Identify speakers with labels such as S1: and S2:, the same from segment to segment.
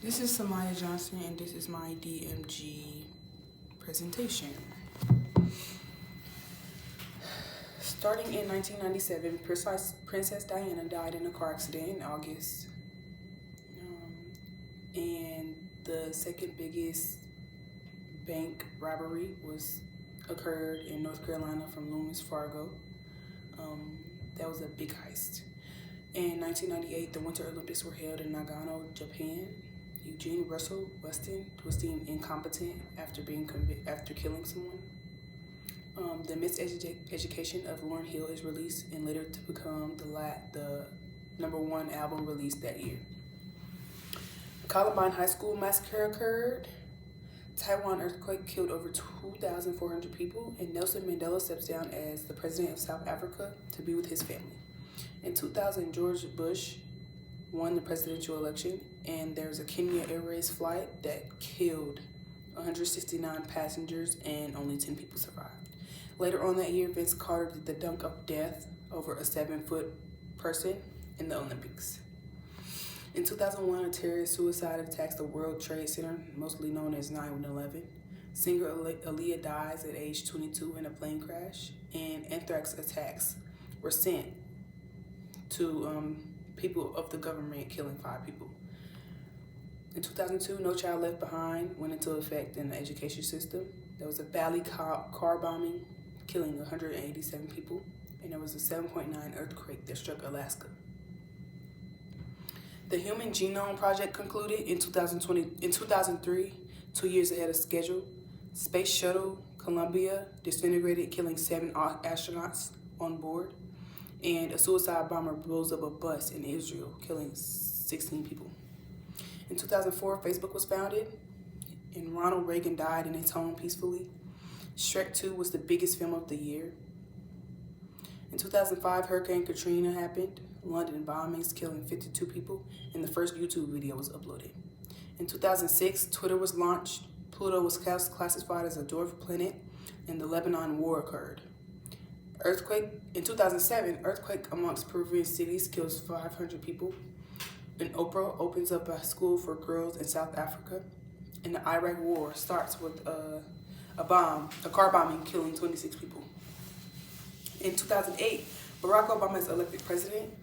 S1: This is Samaya Johnson, and this is my DMG presentation. Starting in 1997, Princess Diana died in a car accident in August. And the second biggest bank robbery occurred in North Carolina from Loomis Fargo. That was a big heist. In 1998, the Winter Olympics were held in Nagano, Japan. Eugene Russell Weston was deemed incompetent after killing someone. The Miseducation of Lauryn Hill is released and later to become the #1 album released that year. Columbine High School massacre occurred. Taiwan earthquake killed over 2,400 people, and Nelson Mandela steps down as the president of South Africa to be with his family. In 2000, George Bush won the presidential election, and there was a Kenya Airways flight that killed 169 passengers and only 10 people survived. Later on that year, Vince Carter did the dunk of death over a 7-foot person in the Olympics. In 2001, a terrorist suicide attacks the World Trade Center, mostly known as 9/11. Singer Aaliyah dies at age 22 in a plane crash, and anthrax attacks were sent to people of the government, killing 5 people. In 2002, No Child Left Behind went into effect in the education system. There was a Valley car bombing, killing 187 people, and there was a 7.9 earthquake that struck Alaska. The Human Genome Project concluded in 2003, 2 years ahead of schedule. Space Shuttle Columbia disintegrated, killing 7 astronauts on board. And a suicide bomber blows up a bus in Israel, killing 16 people. In 2004, Facebook was founded, and Ronald Reagan died in his home peacefully. Shrek 2 was the biggest film of the year. In 2005, Hurricane Katrina happened. London bombings, killing 52 people, and the first YouTube video was uploaded. In 2006, Twitter was launched. Pluto was classified as a dwarf planet, and the Lebanon War occurred. In 2007, earthquake amongst Peruvian cities kills 500 people. And Oprah opens up a school for girls in South Africa. And the Iraq War starts with a car bombing, killing 26 people. In 2008, Barack Obama is elected president,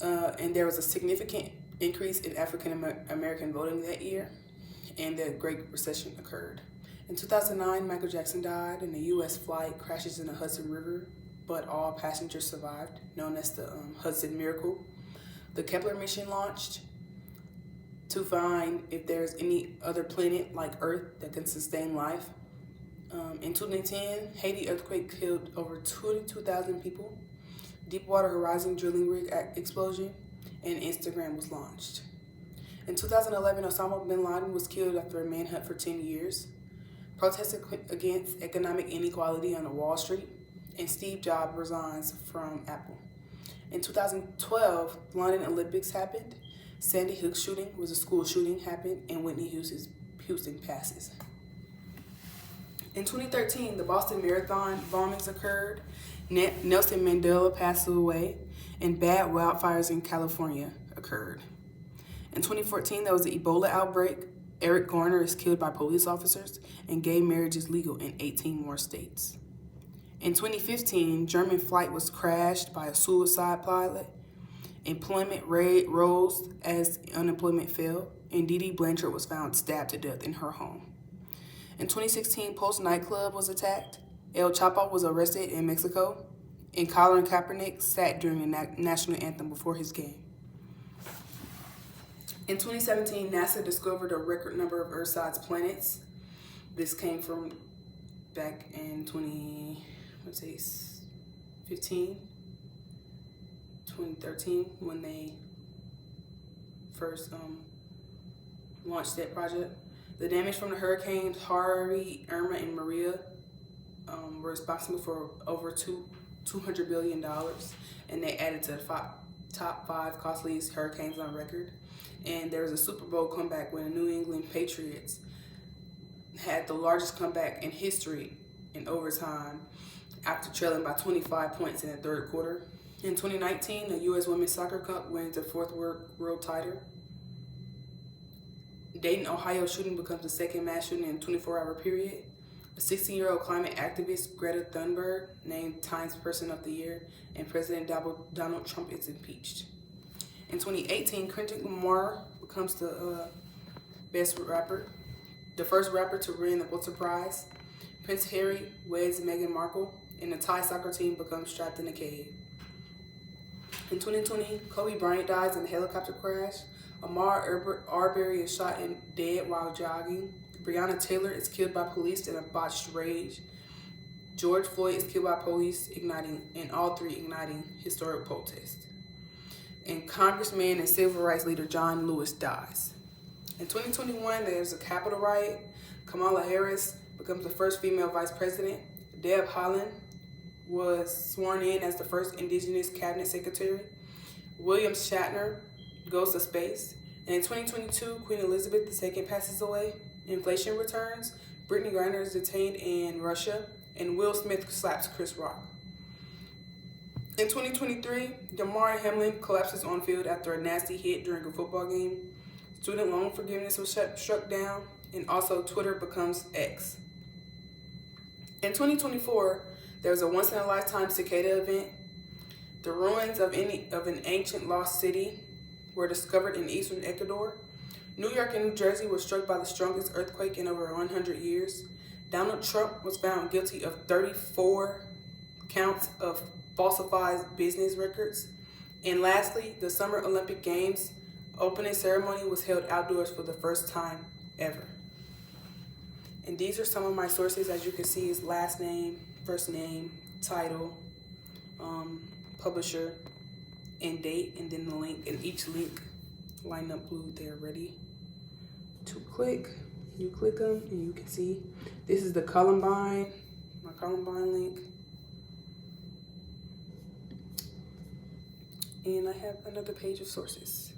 S1: and there was a significant increase in African American voting that year, and the Great Recession occurred. In 2009, Michael Jackson died, and a U.S. flight crashes in the Hudson River, but all passengers survived, known as the Hudson Miracle. The Kepler mission launched to find if there's any other planet like Earth that can sustain life. In 2010, Haiti earthquake killed over 22,000 people. Deepwater Horizon drilling rig explosion, and Instagram was launched. In 2011, Osama bin Laden was killed after a manhunt for 10 years. Protests against economic inequality on Wall Street, and Steve Jobs resigns from Apple. In 2012, London Olympics happened. Sandy Hook shooting was a school shooting happened, and Whitney Houston passes. In 2013, the Boston Marathon bombings occurred. Nelson Mandela passed away, and bad wildfires in California occurred. In 2014, there was an Ebola outbreak. Eric Garner is killed by police officers, and gay marriage is legal in 18 more states. In 2015, German flight was crashed by a suicide pilot. Employment rate rose as unemployment fell, and Dee Dee Blanchard was found stabbed to death in her home. In 2016, Pulse nightclub was attacked. El Chapo was arrested in Mexico, and Colin Kaepernick sat during the national anthem before his game. In 2017, NASA discovered a record number of Earth-sized planets. This came from back in 2013, when they first launched that project. The damage from the hurricanes Harvey, Irma, and Maria were responsible for over $200 billion, and they added to the top 5 costliest hurricanes on record. And there was a Super Bowl comeback when the New England Patriots had the largest comeback in history in overtime after trailing by 25 points in the third quarter. In 2019, the U.S. Women's Soccer Cup wins the 4th world title. Dayton, Ohio shooting becomes the second mass shooting in a 24-hour period. A 16-year-old climate activist, Greta Thunberg, named Times Person of the Year, and President Donald Trump is impeached. In 2018, Kendrick Lamar becomes the best rapper, the first rapper to win the Pulitzer Prize. Prince Harry weds Meghan Markle, and the Thai soccer team becomes trapped in a cave. In 2020, Kobe Bryant dies in a helicopter crash. Ahmaud Arbery is shot and dead while jogging. Breonna Taylor is killed by police in a botched raid. George Floyd is killed by police, all three igniting historic protests. And Congressman and civil rights leader John Lewis dies. In 2021, there's a Capitol riot. Kamala Harris becomes the first female vice president. Deb Haaland was sworn in as the first indigenous cabinet secretary. William Shatner goes to space. And in 2022, Queen Elizabeth II passes away. Inflation returns. Brittany Griner is detained in Russia. And Will Smith slaps Chris Rock. In 2023, Damar Hamlin collapses on field after a nasty hit during a football game. Student loan forgiveness was struck down. And also Twitter becomes X. In 2024, there was a once-in-a-lifetime cicada event. The ruins of an ancient lost city were discovered in eastern Ecuador. New York and New Jersey were struck by the strongest earthquake in over 100 years. Donald Trump was found guilty of 34 counts of falsified business records. And lastly, the Summer Olympic Games opening ceremony was held outdoors for the first time ever. And these are some of my sources. As you can see, is last name, first name, title, publisher, and date, and then the link. And each link line up blue. They're ready to click. You click them, and you can see this is the Columbine, my Columbine link. And I have another page of sources.